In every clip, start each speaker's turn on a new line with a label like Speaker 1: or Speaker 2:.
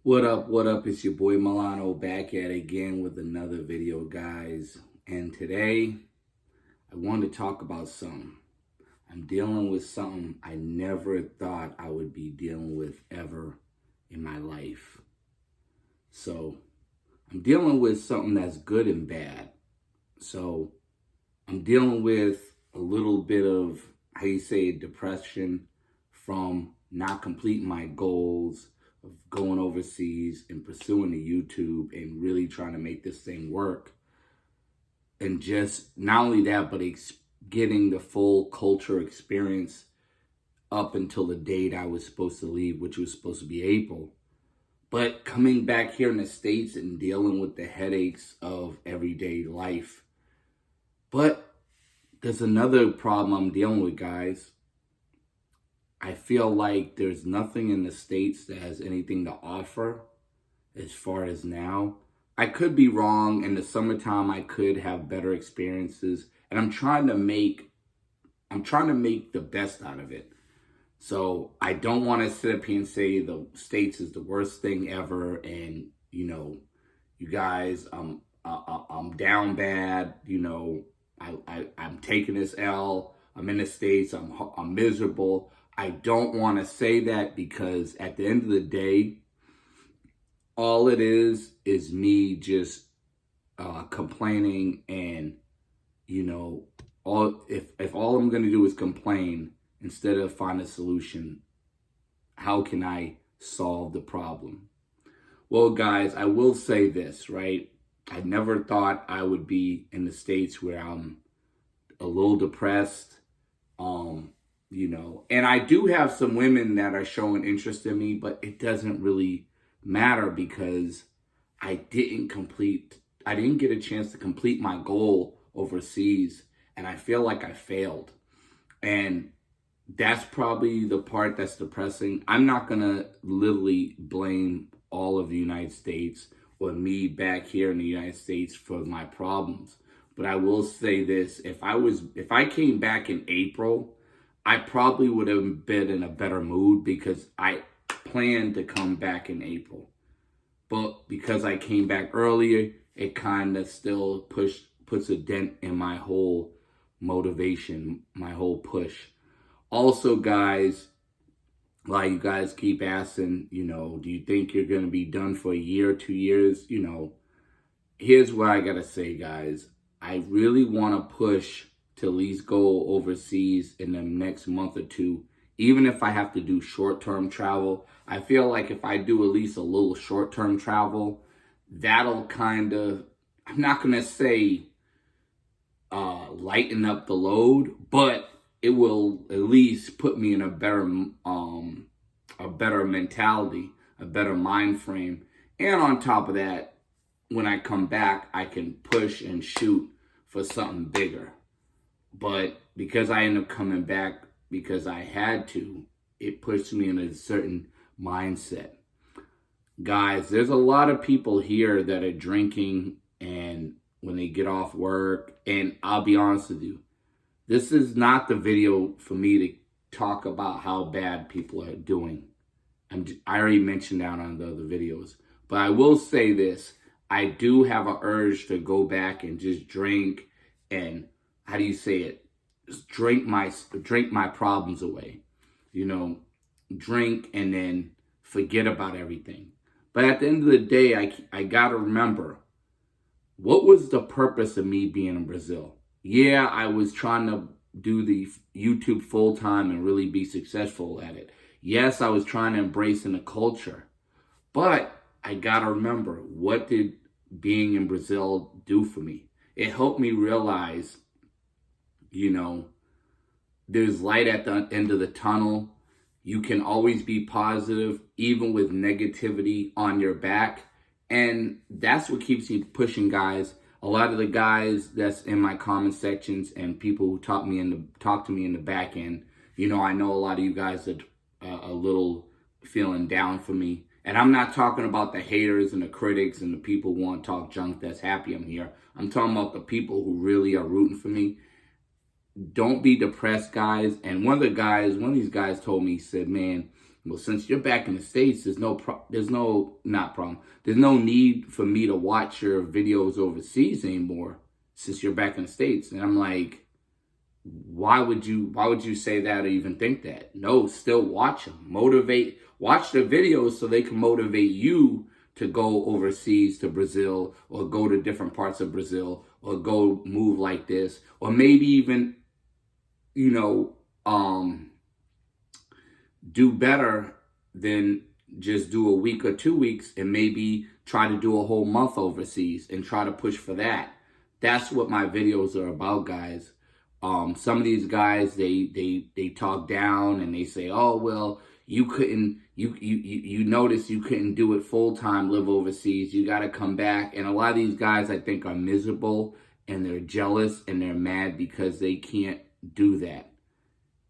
Speaker 1: What up? What up? It's your boy Milano back at it again with another video, guys. And today I want to talk about something. I'm dealing with something I never thought I would be dealing with ever in my life. So I'm dealing with something that's good and bad. So I'm dealing with a little bit of, depression from not completing my goals of going overseas and pursuing the YouTube and really trying to make this thing work. And just not only that, but getting the full culture experience up until the date I was supposed to leave, which was supposed to be April. But coming back here in the States and dealing with the headaches of everyday life. But there's another problem I'm dealing with, guys. I feel like there's nothing in the States that has anything to offer as far as now. I could be wrong. In the summertime, I could have better experiences. And I'm trying to make the best out of it. So I don't want to sit up here and say the States is the worst thing ever. And, you guys, I'm down bad. I'm taking this L. I'm in the States. I'm miserable. I don't want to say that because at the end of the day, all it is me just complaining and, if all I'm going to do is complain instead of find a solution, how can I solve the problem? Well, guys, I will say this, right? I never thought I would be in the States where I'm a little depressed, and I do have some women that are showing interest in me, but it doesn't really matter because I didn't get a chance to complete my goal overseas, and I feel like I failed. And that's probably the part that's depressing. I'm not going to literally blame all of the United States or me back here in the United States for my problems. But I will say this, if I came back in April, I probably would have been in a better mood because I planned to come back in April. But because I came back earlier, it kind of still puts a dent in my whole motivation, my whole push. Also, guys, like you guys keep asking, do you think you're going to be done for a year, 2 years? Here's what I got to say, guys. I really want to push to at least go overseas in the next month or two, even if I have to do short-term travel. I feel like if I do at least a little short-term travel, that'll kind of, I'm not going to say lighten up the load, but it will at least put me in a better mentality, a better mind frame. And on top of that, when I come back, I can push and shoot for something bigger. But because I ended up coming back because I had to, it puts me in a certain mindset. Guys, there's a lot of people here that are drinking and when they get off work, and I'll be honest with you, this is not the video for me to talk about how bad people are doing. I already mentioned that on the other videos. But I will say this. I do have an urge to go back and just drink and, just drink my problems away. Drink and then forget about everything. But at the end of the day, I got to remember, what was the purpose of me being in Brazil? Yeah, I was trying to do the YouTube full time and really be successful at it. Yes, I was trying to embrace in the culture. But I got to remember, what did being in Brazil do for me? It helped me realize, there's light at the end of the tunnel. You can always be positive, even with negativity on your back. And that's what keeps me pushing, guys. A lot of the guys that's in my comment sections and people who talk to me in the back end, I know a lot of you guys are a little feeling down for me. And I'm not talking about the haters and the critics and the people who want to talk junk that's happy I'm here. I'm talking about the people who really are rooting for me. Don't be depressed, guys. And one of these guys told me, he said, man, Well, since you're back in the States, there's no need for me to watch your videos overseas anymore since you're back in the States. And I'm like, why would you say that or even think that? No, still watch them. Watch the videos so they can motivate you to go overseas to Brazil, or go to different parts of Brazil, or go move like this, or maybe even, do better than just do a week or 2 weeks, and maybe try to do a whole month overseas and try to push for that. That's what my videos are about, guys. Some of these guys, they talk down and they say, oh, well, you notice you couldn't do it full time, live overseas. You got to come back. And a lot of these guys, I think, are miserable, and they're jealous and they're mad because they can't do that.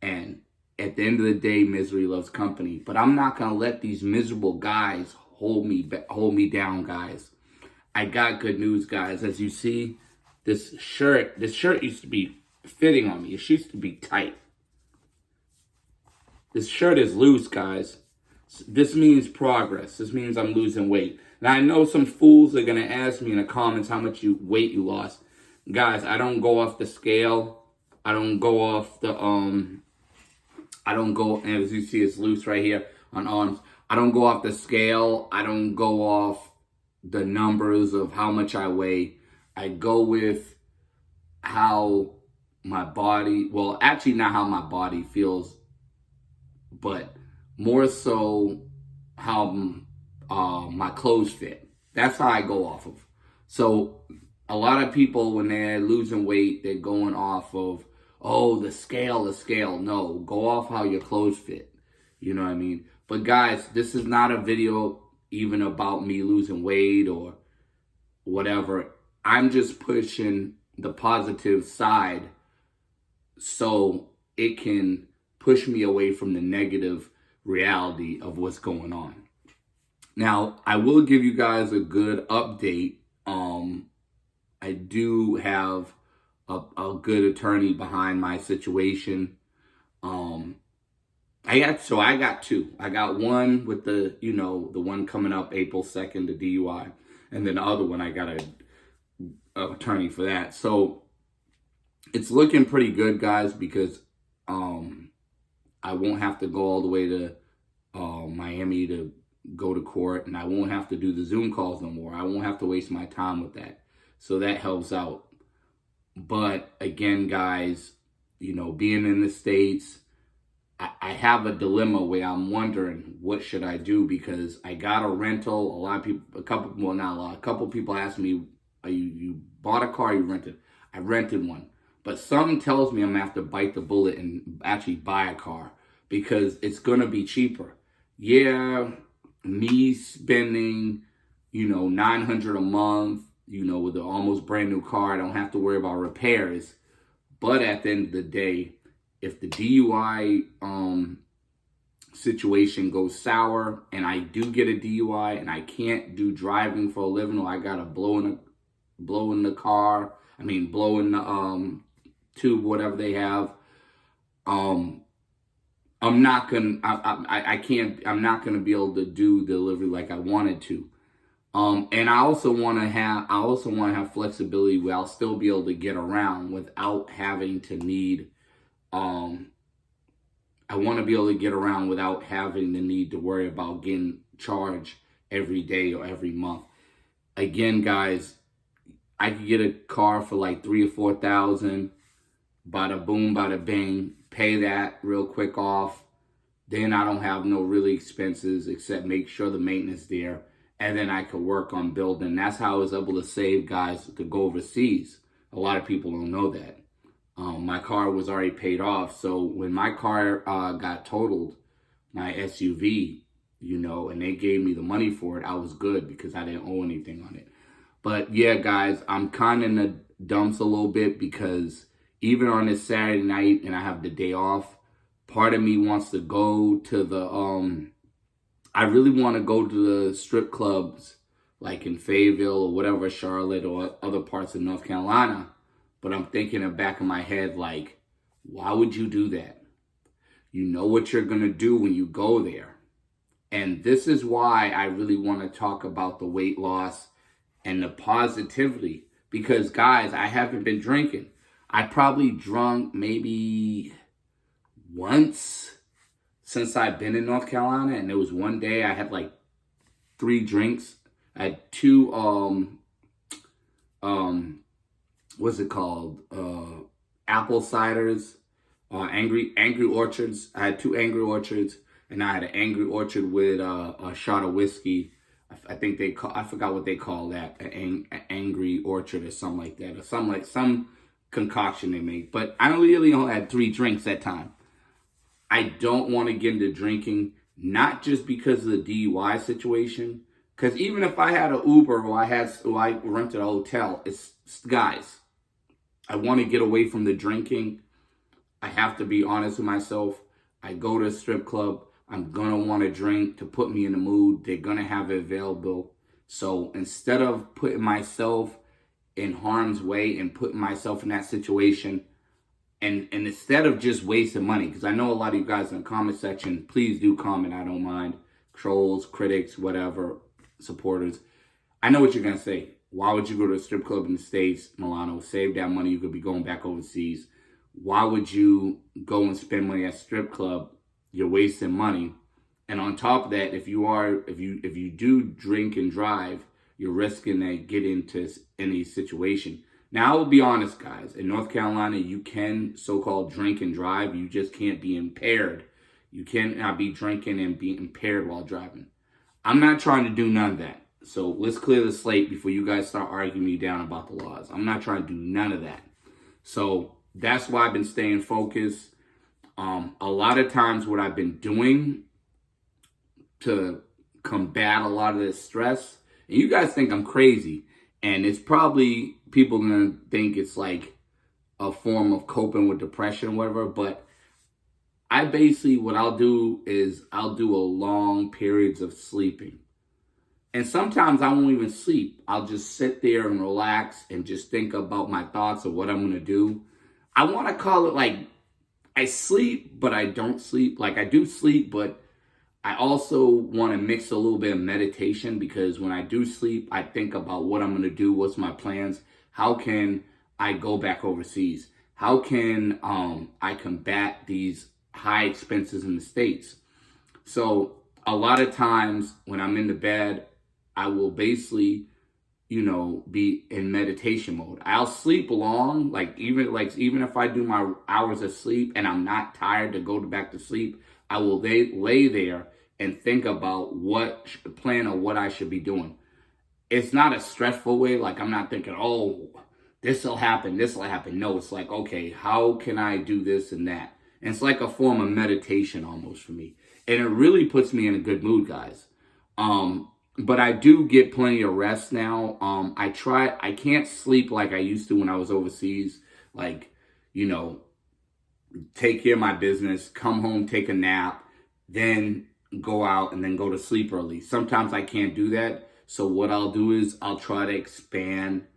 Speaker 1: And at the end of the day, misery loves company. But I'm not going to let these miserable guys hold me down, guys. I got good news, guys. As you see, this shirt used to be fitting on me. It used to be tight. This shirt is loose, guys. This means progress. This means I'm losing weight. Now, I know some fools are going to ask me in the comments how much weight you lost. Guys, I don't go off the scale. I don't go off the, as you see, it's loose right here on arms. I don't go off the scale. I don't go off the numbers of how much I weigh. I go with how my body, well, actually not how my body feels, but more so how my clothes fit. That's how I go off of. So a lot of people, when they're losing weight, they're going off of, oh, the scale. No, go off how your clothes fit. You know what I mean? But guys, this is not a video even about me losing weight or whatever. I'm just pushing the positive side so it can push me away from the negative reality of what's going on. Now, I will give you guys a good update. I do have a good attorney behind my situation. I got two. I got one with the one coming up April 2nd, the DUI. And then the other one, I got an attorney for that. So it's looking pretty good, guys, because I won't have to go all the way to Miami to go to court, and I won't have to do the Zoom calls no more. I won't have to waste my time with that. So that helps out. But again, guys, being in the States, I have a dilemma where I'm wondering, what should I do? Because I got a rental. A couple people asked me, you bought a car, you rented? I rented one. But something tells me I'm going to have to bite the bullet and actually buy a car, because it's going to be cheaper. Yeah, me spending, $900 a month, with an almost brand new car, I don't have to worry about repairs. But at the end of the day, if the DUI situation goes sour and I do get a DUI and I can't do driving for a living, or I got to blow in the tube, whatever they have, I'm not gonna be able to do delivery like I wanted to. And I also want to have flexibility where I'll still be able to get around without having to need, I want to be able to get around without having the need to worry about getting charged every day or every month. Again, guys, I could get a car for like $3,000 or $4,000, bada boom, bada bang, pay that real quick off. Then I don't have no really expenses except make sure the maintenance there. And then I could work on building. That's how I was able to save, guys, to go overseas. A lot of people don't know that. My car was already paid off. So when my car got totaled, my SUV, and they gave me the money for it, I was good because I didn't owe anything on it. But yeah, guys, I'm kind of in the dumps a little bit because even on this Saturday night and I have the day off, part of me wants to go to the, I really want to go to the strip clubs like in Fayetteville or whatever, Charlotte or other parts of North Carolina. But I'm thinking in the back of my head, like, why would you do that? You know what you're going to do when you go there. And this is why I really want to talk about the weight loss and the positivity. Because, guys, I haven't been drinking. I probably drunk maybe once since I've been in North Carolina. And there was one day I had like 3 drinks. I had 2, what's it called? Apple ciders, Angry Orchards. I had 2 Angry Orchards, and I had an Angry Orchard with a shot of whiskey. I think I forgot what they call that, an Angry Orchard or something like that, or some concoction they make. But I really only had 3 drinks that time. I don't want to get into drinking, not just because of the DUI situation, because even if I had an Uber or I rented a hotel, it's guys, I want to get away from the drinking. I have to be honest with myself. I go to a strip club. I'm going to want to drink to put me in the mood. They're going to have it available. So instead of putting myself in harm's way and putting myself in that situation, and instead of just wasting money, because I know a lot of you guys in the comment section, please do comment. I don't mind. Trolls, critics, whatever, supporters. I know what you're going to say. Why would you go to a strip club in the States, Milano? Save that money. You could be going back overseas. Why would you go and spend money at a strip club? You're wasting money. And on top of that, if you do drink and drive, you're risking to get into any situation. Now, I will be honest, guys. In North Carolina, you can so-called drink and drive. You just can't be impaired. You cannot be drinking and be impaired while driving. I'm not trying to do none of that. So let's clear the slate before you guys start arguing me down about the laws. I'm not trying to do none of that. So that's why I've been staying focused. A lot of times what I've been doing to combat a lot of this stress, and you guys think I'm crazy, and it's probably people gonna think it's like a form of coping with depression or whatever, but I basically, what I'll do is I'll do a long periods of sleeping. And sometimes I won't even sleep. I'll just sit there and relax and just think about my thoughts of what I'm going to do. I want to call it like I sleep, but I don't sleep. Like I do sleep, but I also want to mix a little bit of meditation, because when I do sleep, I think about what I'm going to do, what's my plans, how can I go back overseas, how can I combat these high expenses in the States. So a lot of times when I'm in the bed, I will basically, be in meditation mode. I'll sleep long, even if I do my hours of sleep and I'm not tired to go back to sleep, I will lay there and think about plan of what I should be doing. It's not a stressful way. Like I'm not thinking, oh, this will happen. No, it's like, okay, how can I do this and that? And it's like a form of meditation almost for me. And it really puts me in a good mood, guys. But I do get plenty of rest now. I can't sleep like I used to when I was overseas. Like, take care of my business, come home, take a nap, then go out and then go to sleep early. Sometimes I can't do that. So what I'll do is I'll try to expand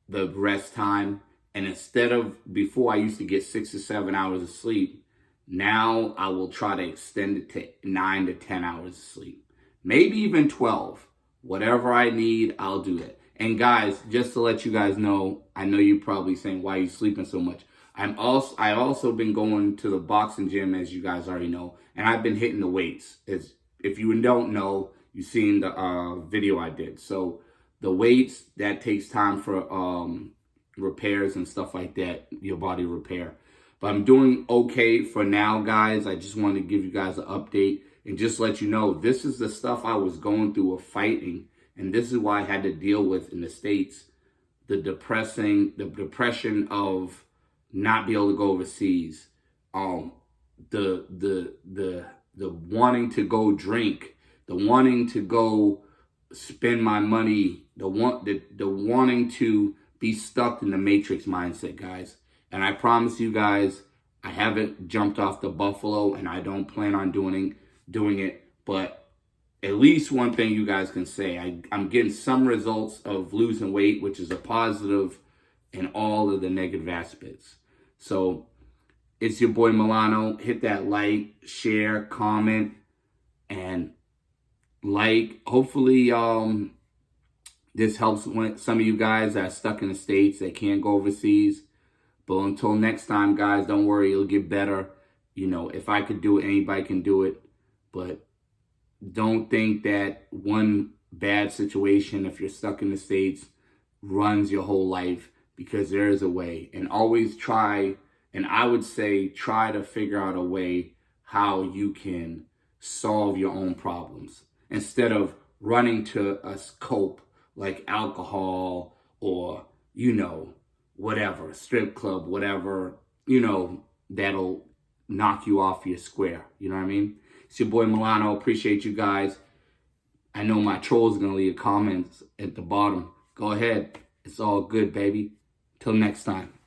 Speaker 1: the rest time. And instead of, before I used to get 6 to 7 hours of sleep, now I will try to extend it to 9 to 10 hours of sleep. Maybe even 12. Whatever I need, I'll do it. And guys, just to let you guys know, I know you're probably saying, why are you sleeping so much? I also been going to the boxing gym, as you guys already know, and I've been hitting the weights. If you don't know, you've seen the video I did. So the weights, that takes time for repairs and stuff like that, your body repair. But I'm doing okay for now, guys. I just wanted to give you guys an update and just let you know, this is the stuff I was going through of fighting. And this is why I had to deal with in the States, the depression of not be able to go overseas, the wanting to go drink, the wanting to go spend my money, the wanting to be stuck in the Matrix mindset, guys. And I promise you guys, I haven't jumped off the buffalo, and I don't plan on doing it. But at least one thing you guys can say, I'm getting some results of losing weight, which is a positive in all of the negative aspects. So it's your boy Milano. Hit that like, share, comment, and hopefully this helps some of you guys that are stuck in the States that can't go overseas. But until next time, guys, don't worry, it'll get better. You know, if I could do it, anybody can do it. But don't think that one bad situation, if you're stuck in the States, runs your whole life, because there is a way. And always try, and I would say try to figure out a way how you can solve your own problems instead of running to a cope like alcohol or, you know, whatever, strip club, whatever, you know, that'll knock you off your square. You know what I mean? It's your boy Milano. Appreciate you guys. I know my trolls are going to leave comments at the bottom. Go ahead. It's all good, baby. Till next time.